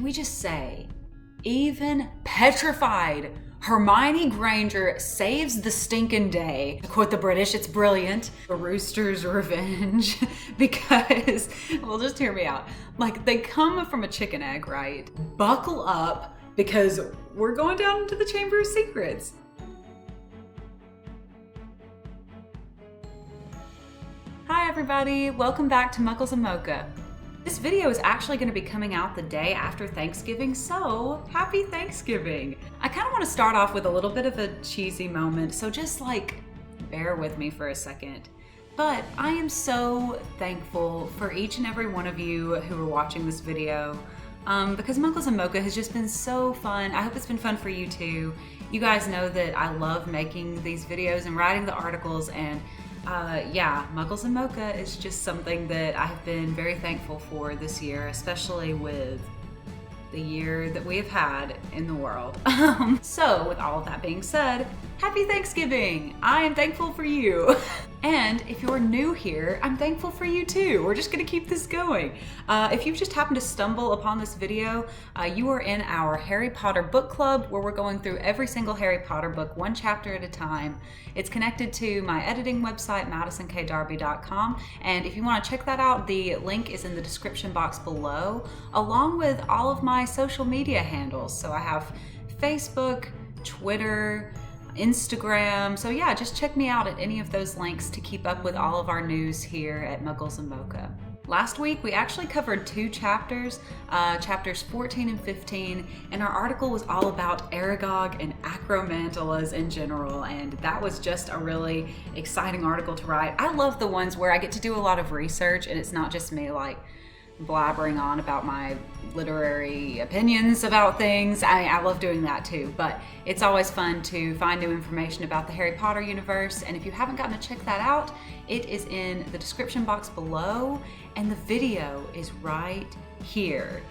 we just say, even petrified, Hermione Granger saves the stinking day. To quote the British, it's brilliant. A rooster's revenge. Because, well, just hear me out. Like, they come from a chicken egg, right? Buckle up, because we're going down into the Chamber of Secrets. Hi everybody, welcome back to Muggles and Mocha. This video is actually going to be coming out the day after Thanksgiving, so happy Thanksgiving! I kind of want to start off with a little bit of a cheesy moment, so just like bear with me for a second. But I am so thankful for each and every one of you who are watching this video, because Muggles and Mocha has just been so fun. I hope it's been fun for you too. You guys know that I love making these videos and writing the articles, and yeah, Muggles and Mocha is just something that I have been very thankful for this year, especially with the year that we have had in the world. So with all of that being said, happy Thanksgiving! I am thankful for you. And if you're new here, I'm thankful for you too. We're just gonna keep this going. If you've just happened to stumble upon this video, you are in our Harry Potter book club where we're going through every single Harry Potter book, one chapter at a time. It's connected to my editing website, MadisonKdarby.com. And if you wanna check that out, the link is in the description box below, along with all of my social media handles. So I have Facebook, Twitter, Instagram. So yeah, just check me out at any of those links to keep up with all of our news here at Muggles and Mocha. Last week, we actually covered two chapters, chapters 14 and 15, and our article was all about Aragog and Acromantulas in general, and that was just a really exciting article to write. I love the ones where I get to do a lot of research, and it's not just me like blabbering on about my literary opinions about things. I love doing that too, but it's always fun to find new information about the Harry Potter universe, and if you haven't gotten to check that out, it is in the description box below, and the video is right here.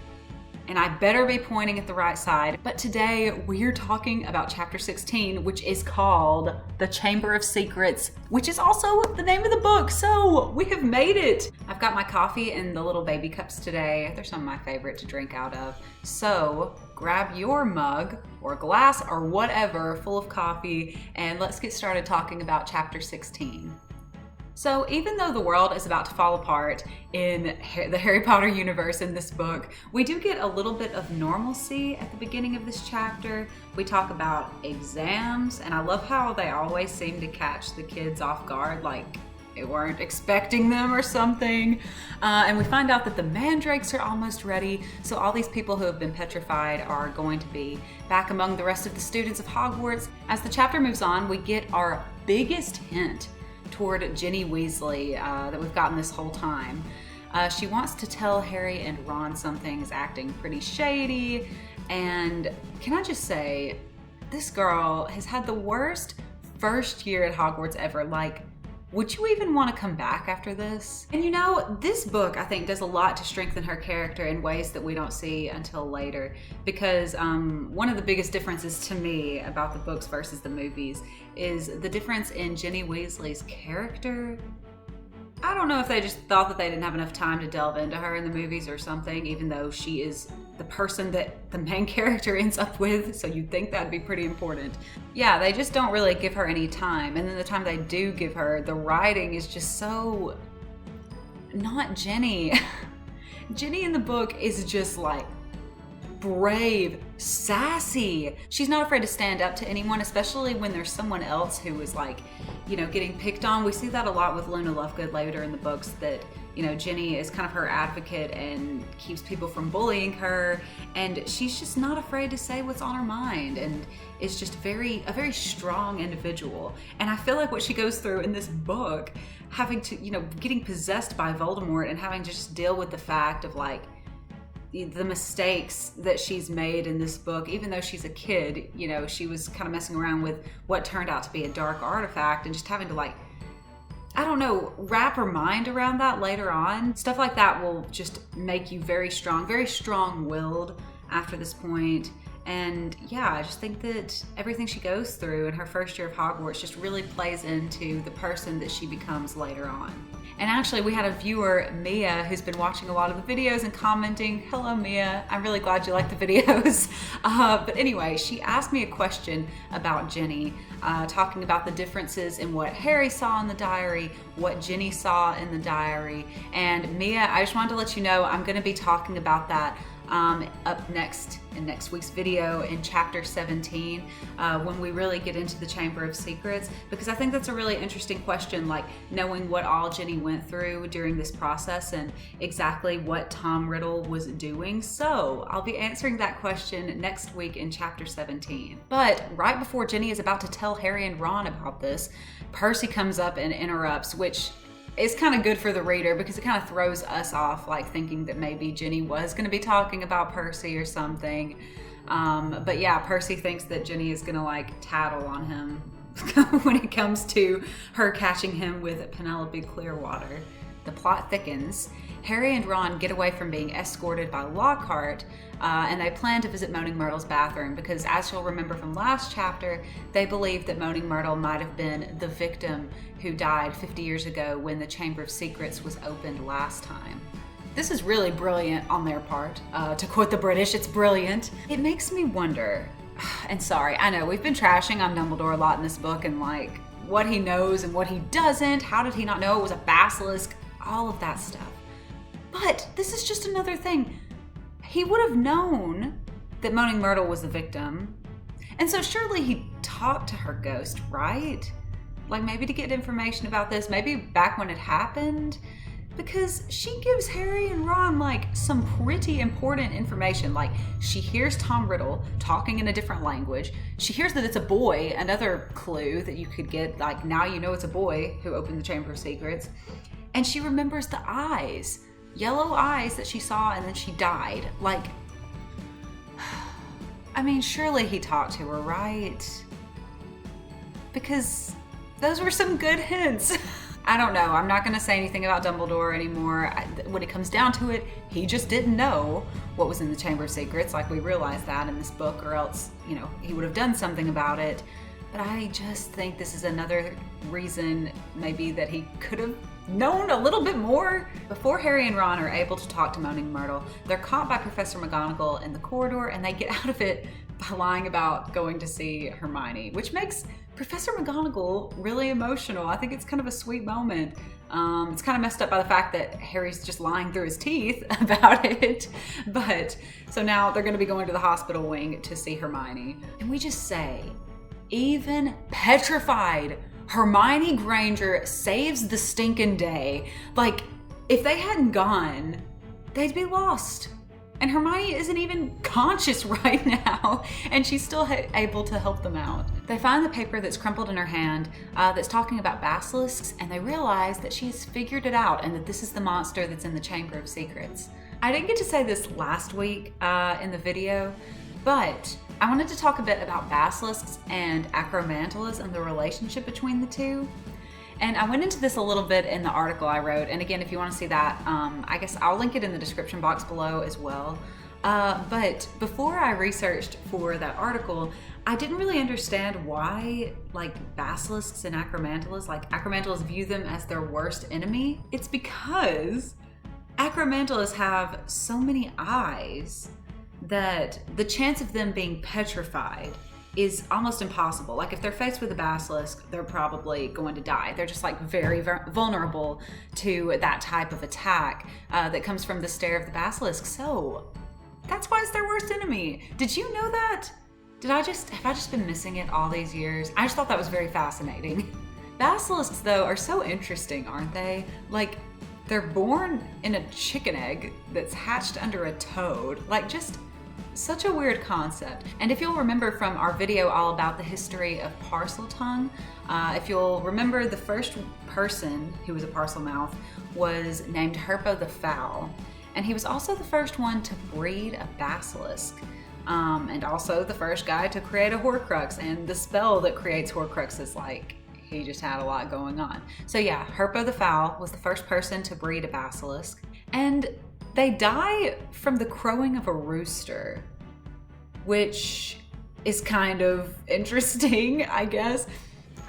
And I better be pointing at the right side. But today we're talking about chapter 16, which is called The Chamber of Secrets, which is also the name of the book. So we have made it. I've got my coffee in the little baby cups today. They're some of my favorite to drink out of. So grab your mug or glass or whatever full of coffee, and let's get started talking about chapter 16. So even though the world is about to fall apart in the Harry Potter universe in this book, we do get a little bit of normalcy at the beginning of this chapter. We talk about exams, and I love how they always seem to catch the kids off guard, like they weren't expecting them or something. And we find out that the mandrakes are almost ready, so all these people who have been petrified are going to be back among the rest of the students of Hogwarts. As the chapter moves on, we get our biggest hint toward Ginny Weasley that we've gotten this whole time. She wants to tell Harry and Ron something is acting pretty shady, and can I just say, this girl has had the worst first year at Hogwarts ever. Like, would you even want to come back after this? And you know, this book I think does a lot to strengthen her character in ways that we don't see until later, because one of the biggest differences to me about the books versus the movies is the difference in Ginny Weasley's character. I don't know if they just thought that they didn't have enough time to delve into her in the movies or something, even though she is the person that the main character ends up with, so you'd think that'd be pretty important. Yeah, they just don't really give her any time, and then the time they do give her, the writing is just so not Ginny. Ginny in the book is just like brave, sassy. She's not afraid to stand up to anyone, especially when there's someone else who is like, you know, getting picked on. We see that a lot with Luna Lovegood later in the books, that, you know, Ginny is kind of her advocate and keeps people from bullying her, and she's just not afraid to say what's on her mind, and is just a very strong individual. And I feel like what she goes through in this book, having to, you know, getting possessed by Voldemort and having to just deal with the fact of like the mistakes that she's made in this book, even though she's a kid, you know, she was kind of messing around with what turned out to be a dark artifact, and just having to like, I don't know, wrap her mind around that later on. Stuff like that will just make you very strong-willed after this point. And yeah, I just think that everything she goes through in her first year of Hogwarts just really plays into the person that she becomes later on. And actually, we had a viewer, Mia, who's been watching a lot of the videos and commenting. Hello, Mia. I'm really glad you like the videos. But anyway, she asked me a question about Ginny, talking about the differences in what Harry saw in the diary, what Ginny saw in the diary. And Mia, I just wanted to let you know I'm going to be talking about that up next in next week's video in chapter 17 when we really get into the Chamber of Secrets, because I think that's a really interesting question, like knowing what all Ginny went through during this process and exactly what Tom Riddle was doing. So I'll be answering that question next week in chapter 17. But right before Ginny is about to tell Harry and Ron about this, Percy comes up and interrupts, which it's kind of good for the reader because it kind of throws us off, like thinking that maybe Ginny was going to be talking about Percy or something. But yeah, Percy thinks that Ginny is going to like tattle on him when it comes to her catching him with Penelope Clearwater. The plot thickens. Harry and Ron get away from being escorted by Lockhart, and they plan to visit Moaning Myrtle's bathroom because, as you'll remember from last chapter, they believe that Moaning Myrtle might have been the victim who died 50 years ago when the Chamber of Secrets was opened last time. This is really brilliant on their part. To quote the British, it's brilliant. It makes me wonder, and sorry, I know we've been trashing on Dumbledore a lot in this book and like what he knows and what he doesn't. How did he not know it was a basilisk? All of that stuff. But this is just another thing. He would have known that Moaning Myrtle was the victim. And so surely he talked to her ghost, right? Like maybe to get information about this, maybe back when it happened. Because she gives Harry and Ron like some pretty important information. Like she hears Tom Riddle talking in a different language. She hears that it's a boy, another clue that you could get, like now you know it's a boy who opened the Chamber of Secrets. And she remembers the eyes, yellow eyes that she saw and then she died. Like, I mean, surely he talked to her, right? Because those were some good hints. I don't know. I'm not going to say anything about Dumbledore anymore. When it comes down to it, he just didn't know what was in the Chamber of Secrets. Like we realized that in this book, or else, you know, he would have done something about it. But I just think this is another reason maybe that he could have known a little bit more. Before Harry and Ron are able to talk to Moaning Myrtle, they're caught by Professor McGonagall in the corridor and they get out of it by lying about going to see Hermione, which makes Professor McGonagall really emotional. I think it's kind of a sweet moment. It's kind of messed up by the fact that Harry's just lying through his teeth about it. But so now they're going to be going to the hospital wing to see Hermione. And we just say, even petrified, Hermione Granger saves the stinking day. Like, if they hadn't gone, they'd be lost. And Hermione isn't even conscious right now, and she's still able to help them out. They find the paper that's crumpled in her hand that's talking about basilisks, and they realize that she's figured it out and that this is the monster that's in the Chamber of Secrets. I didn't get to say this last week in the video, but I wanted to talk a bit about basilisks and acromantulas and the relationship between the two. And I went into this a little bit in the article I wrote. And again, if you want to see that, I guess I'll link it in the description box below as well. But before I researched for that article, I didn't really understand why like basilisks and acromantulas, like acromantulas view them as their worst enemy. It's because acromantulas have so many eyes that the chance of them being petrified is almost impossible. Like if they're faced with a basilisk, they're probably going to die. They're just like very vulnerable to that type of attack that comes from the stare of the basilisk. So that's why it's their worst enemy. Did you know that? Have I just been missing it all these years? I just thought that was very fascinating. Basilisks though are so interesting, aren't they? Like they're born in a chicken egg that's hatched under a toad. Like just such a weird concept. And if you'll remember from our video all about the history of Parseltongue, if you'll remember, the first person who was a Parselmouth was named Herpo the Fowl. And he was also the first one to breed a basilisk. And also the first guy to create a Horcrux. And the spell that creates Horcrux is like, he just had a lot going on. So yeah, Herpo the Fowl was the first person to breed a basilisk. And they die from the crowing of a rooster, which is kind of interesting, I guess.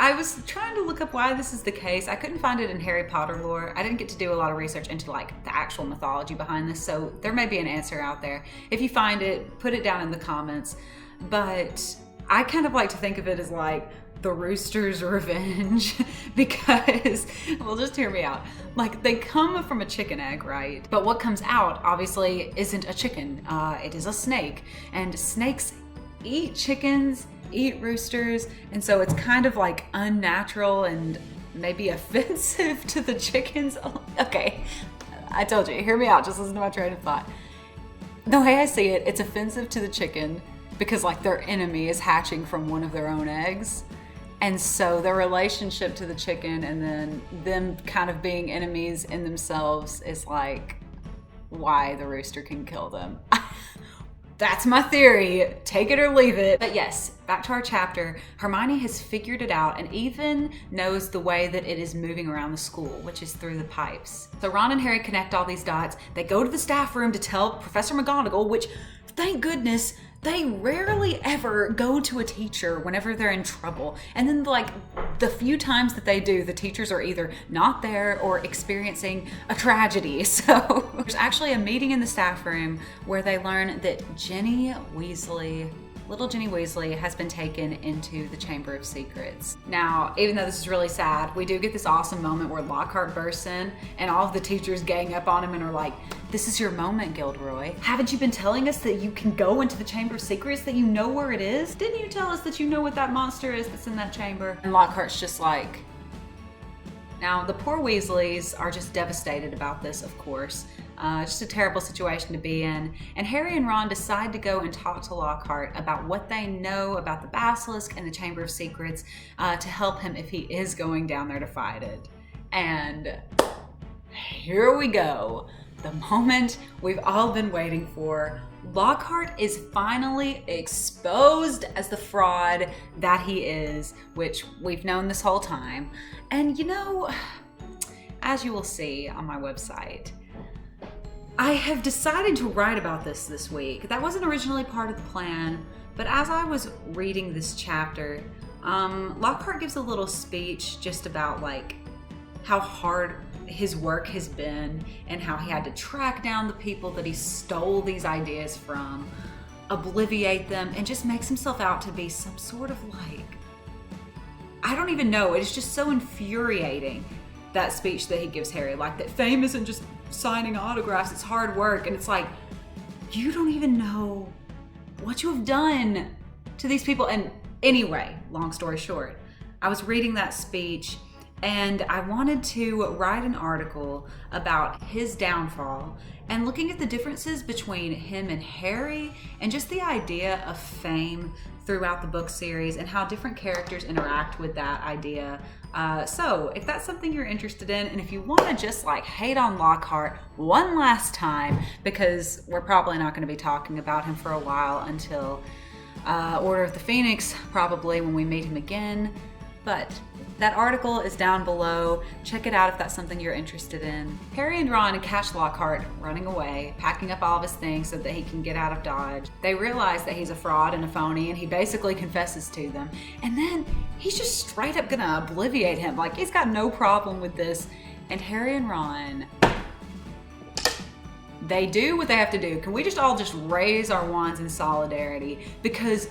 I was trying to look up why this is the case. I couldn't find it in Harry Potter lore. I didn't get to do a lot of research into like the actual mythology behind this, so there may be an answer out there. If you find it, put it down in the comments. But I kind of like to think of it as like the rooster's revenge because, well, just hear me out. Like, they come from a chicken egg, right? But what comes out obviously isn't a chicken, it is a snake. And snakes eat chickens, eat roosters, and so it's kind of like unnatural and maybe offensive to the chickens. Okay, I told you, hear me out, just listen to my train of thought. The way I see it, it's offensive to the chicken because like their enemy is hatching from one of their own eggs. And so their relationship to the chicken and then them kind of being enemies in themselves is like why the rooster can kill them. That's my theory, take it or leave it. But yes, back to our chapter. Hermione has figured it out and even knows the way that it is moving around the school, which is through the pipes. So Ron and Harry connect all these dots. They go to the staff room to tell Professor McGonagall, which, thank goodness, they rarely ever go to a teacher whenever they're in trouble. And then like the few times that they do, the teachers are either not there or experiencing a tragedy. So there's actually a meeting in the staff room where they learn that little Ginny Weasley has been taken into the Chamber of Secrets. Now, even though this is really sad, we do get this awesome moment where Lockhart bursts in and all of the teachers gang up on him and are like, "This is your moment, Gilderoy. Haven't you been telling us that you can go into the Chamber of Secrets, that you know where it is? Didn't you tell us that you know what that monster is that's in that chamber?" And Lockhart's just like... Now, the poor Weasleys are just devastated about this, of course. Just a terrible situation to be in. And Harry and Ron decide to go and talk to Lockhart about what they know about the basilisk and the Chamber of Secrets to help him if he is going down there to fight it. And here we go. The moment we've all been waiting for. Lockhart is finally exposed as the fraud that he is, which we've known this whole time. And you know, as you will see on my website, I have decided to write about this week. That wasn't originally part of the plan, but as I was reading this chapter, Lockhart gives a little speech just about like how hard his work has been and how he had to track down the people that he stole these ideas from, obliviate them, and just makes himself out to be some sort of like, I don't even know, it's just so infuriating, that speech that he gives Harry, like that fame isn't just signing autographs, it's hard work. And it's like, you don't even know what you have done to these people. And anyway, long story short, I was reading that speech and I wanted to write an article about his downfall and looking at the differences between him and Harry and just the idea of fame throughout the book series and how different characters interact with that idea. So if that's something you're interested in, and if you want to just like hate on Lockhart one last time, because we're probably not going to be talking about him for a while until Order of the Phoenix, probably when we meet him again. But that article is down below. Check it out if that's something you're interested in. Harry and Ron catch Lockhart running away, packing up all of his things so that he can get out of Dodge. They realize that he's a fraud and a phony, and he basically confesses to them. And then he's just straight up gonna obliviate him. Like, he's got no problem with this. And Harry and Ron, they do what they have to do. Can we just all just raise our wands in solidarity? Because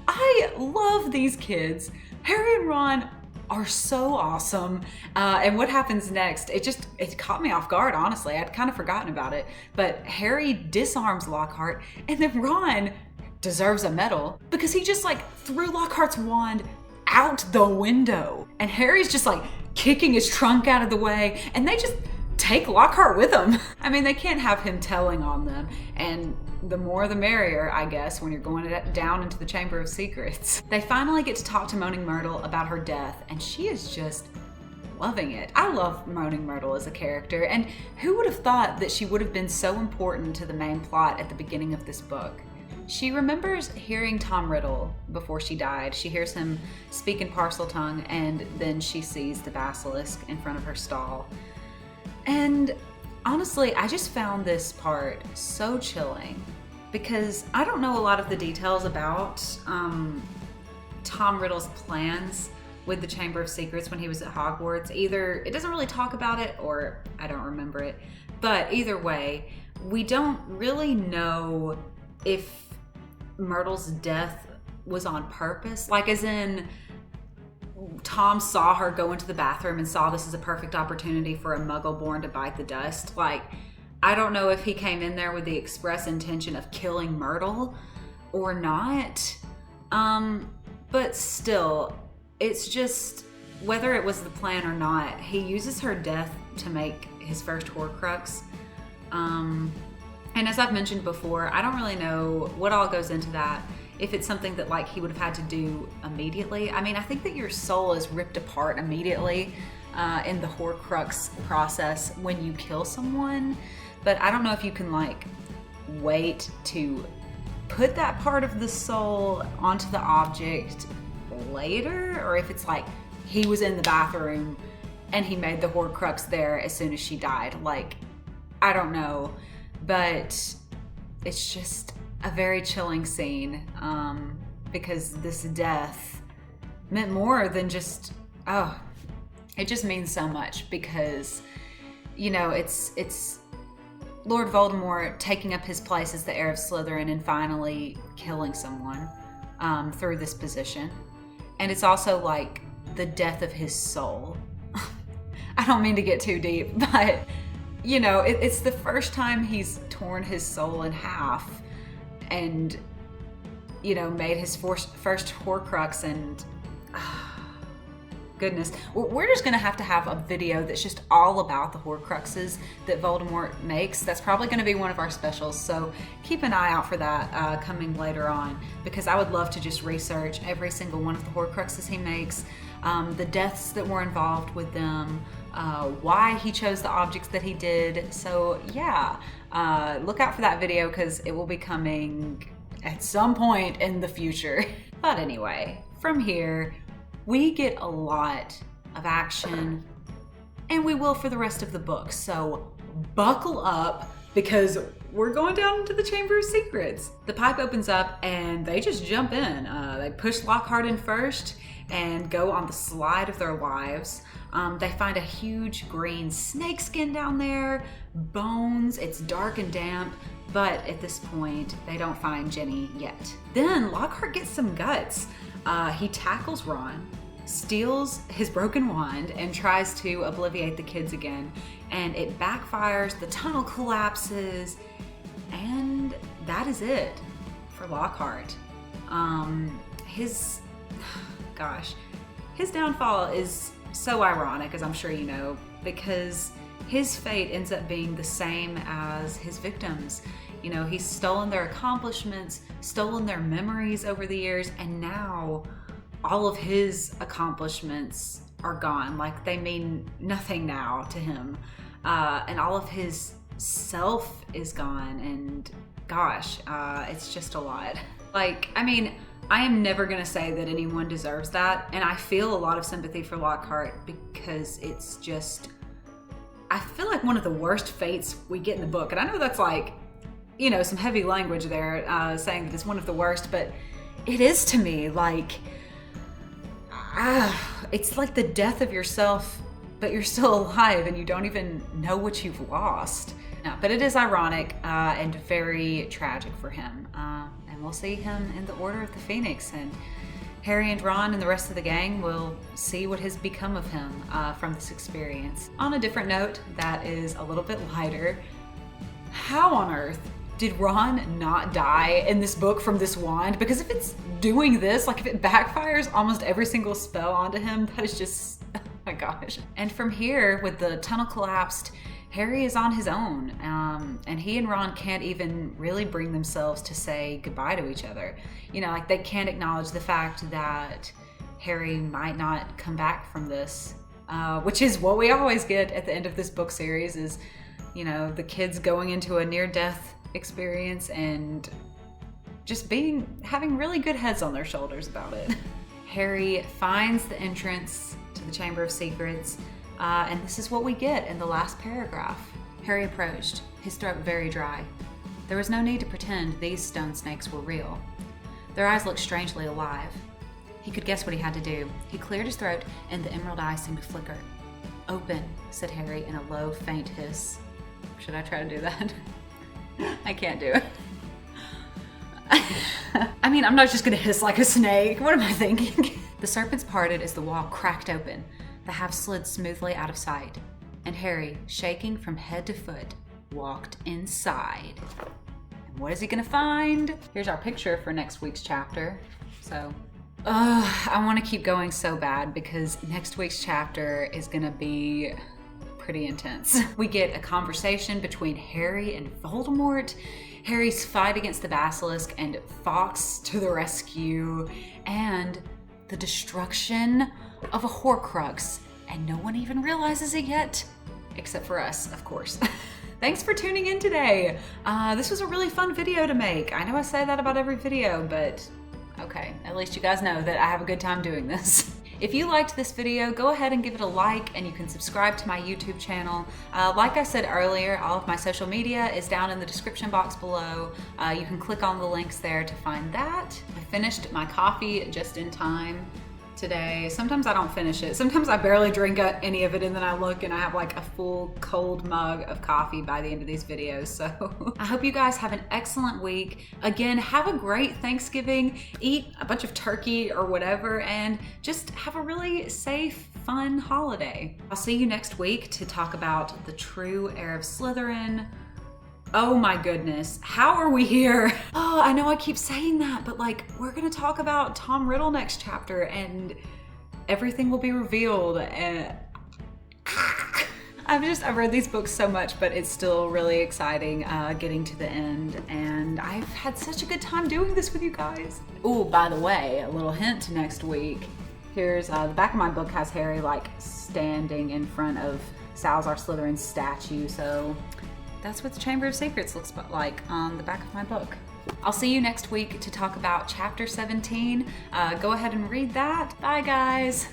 I love these kids. Harry and Ron are so awesome. And what happens next, it caught me off guard, honestly. I'd kind of forgotten about it. But Harry disarms Lockhart, and then Ron deserves a medal because he just like threw Lockhart's wand out the window. And Harry's just like kicking his trunk out of the way, and they just take Lockhart with them. I mean, they can't have him telling on them, and the more the merrier, I guess, when you're going down into the Chamber of Secrets. They finally get to talk to Moaning Myrtle about her death, and she is just loving it. I love Moaning Myrtle as a character, and who would have thought that she would have been so important to the main plot at the beginning of this book? She remembers hearing Tom Riddle before she died. She hears him speak in Parseltongue, and then she sees the basilisk in front of her stall. And honestly, I just found this part so chilling because I don't know a lot of the details about Tom Riddle's plans with the Chamber of Secrets when he was at Hogwarts. Either it doesn't really talk about it or I don't remember it. But either way, we don't really know if Myrtle's death was on purpose. Like as in Tom saw her go into the bathroom and saw this as a perfect opportunity for a Muggle born to bite the dust. Like, I don't know if he came in there with the express intention of killing Myrtle or not. But still, it's just, whether it was the plan or not, he uses her death to make his first Horcrux. And as I've mentioned before, I don't really know what all goes into that. If it's something that like he would have had to do immediately. I mean, I think that your soul is ripped apart immediately in the Horcrux process when you kill someone. But I don't know if you can like wait to put that part of the soul onto the object later, or if it's like he was in the bathroom and he made the Horcrux there as soon as she died. Like, I don't know, but it's just a very chilling scene because this death meant more than just, it just means so much because, you know, it's Lord Voldemort taking up his place as the heir of Slytherin and finally killing someone through this position. And it's also like the death of his soul. I don't mean to get too deep, but you know, it's the first time he's torn his soul in half and, you know, made his first Horcrux and goodness. We're just gonna have to have a video that's just all about the Horcruxes that Voldemort makes. That's probably gonna be one of our specials, so keep an eye out for that coming later on, because I would love to just research every single one of the Horcruxes he makes, the deaths that were involved with them, why he chose the objects that he did. So yeah, look out for that video because it will be coming at some point in the future. But anyway, from here, we get a lot of action, and we will for the rest of the book. So buckle up because we're going down into the Chamber of Secrets. The pipe opens up and they just jump in. They push Lockhart in first and go on the slide of their lives. They find a huge green snakeskin down there, bones, it's dark and damp, but at this point, they don't find Ginny yet. Then Lockhart gets some guts. He tackles Ron, steals his broken wand, and tries to obliviate the kids again. And it backfires, the tunnel collapses, and that is it for Lockhart. His downfall is so ironic, as I'm sure you know, because his fate ends up being the same as his victims. You know, he's stolen their accomplishments, stolen their memories over the years, and now all of his accomplishments are gone. Like, they mean nothing now to him. And all of his self is gone, and gosh, it's just a lot. Like, I mean, I am never gonna say that anyone deserves that, and I feel a lot of sympathy for Lockhart because it's just, I feel like one of the worst fates we get in the book. And I know that's like, you know, some heavy language there, saying that it's one of the worst, but it is to me. Like, it's like the death of yourself, but you're still alive and you don't even know what you've lost. No, but it is ironic and very tragic for him. And we'll see him in the Order of the Phoenix, and Harry and Ron and the rest of the gang will see what has become of him from this experience. On a different note that is a little bit lighter, how on earth did Ron not die in this book from this wand? Because if it's doing this, like if it backfires almost every single spell onto him, that is just, oh my gosh. And from here, with the tunnel collapsed, Harry is on his own, and he and Ron can't even really bring themselves to say goodbye to each other. You know, like they can't acknowledge the fact that Harry might not come back from this, which is what we always get at the end of this book series is, you know, the kids going into a near-death experience and just having really good heads on their shoulders about it. Harry finds the entrance to the Chamber of Secrets, and this is what we get in the last paragraph. Harry approached, his throat very dry. There was no need to pretend these stone snakes were real. Their eyes looked strangely alive. He could guess what he had to do. He cleared his throat, and the emerald eye seemed to flicker. "Open," said Harry in a low, faint hiss. Should I try to do that? I can't do it. I mean, I'm not just gonna hiss like a snake. What am I thinking? The serpents parted as the wall cracked open. The half slid smoothly out of sight. And Harry, shaking from head to foot, walked inside. And what is he gonna find? Here's our picture for next week's chapter. So, I wanna keep going so bad because next week's chapter is gonna be pretty intense. We get a conversation between Harry and Voldemort, Harry's fight against the basilisk and Fawkes to the rescue, and the destruction of a Horcrux, and no one even realizes it yet, except for us, of course. Thanks for tuning in today. This was a really fun video to make. I know I say that about every video, but okay, at least you guys know that I have a good time doing this. If you liked this video, go ahead and give it a like, and you can subscribe to my YouTube channel. Like I said earlier, all of my social media is down in the description box below. You can click on the links there to find that. I finished my coffee just in time today. Sometimes I don't finish it. Sometimes I barely drink any of it, and then I look and I have like a full cold mug of coffee by the end of these videos. So I hope you guys have an excellent week. Again, have a great Thanksgiving, eat a bunch of turkey or whatever, and just have a really safe, fun holiday. I'll see you next week to talk about the true heir of Slytherin. Oh my goodness, how are we here? Oh, I know I keep saying that, but like, we're gonna talk about Tom Riddle next chapter and everything will be revealed. And I've read these books so much, but it's still really exciting getting to the end, and I've had such a good time doing this with you guys. Oh, by the way, a little hint to next week. Here's the back of my book has Harry like standing in front of Salazar Slytherin's statue, so that's what the Chamber of Secrets looks like on the back of my book. I'll see you next week to talk about chapter 17. Go ahead and read that. Bye, guys.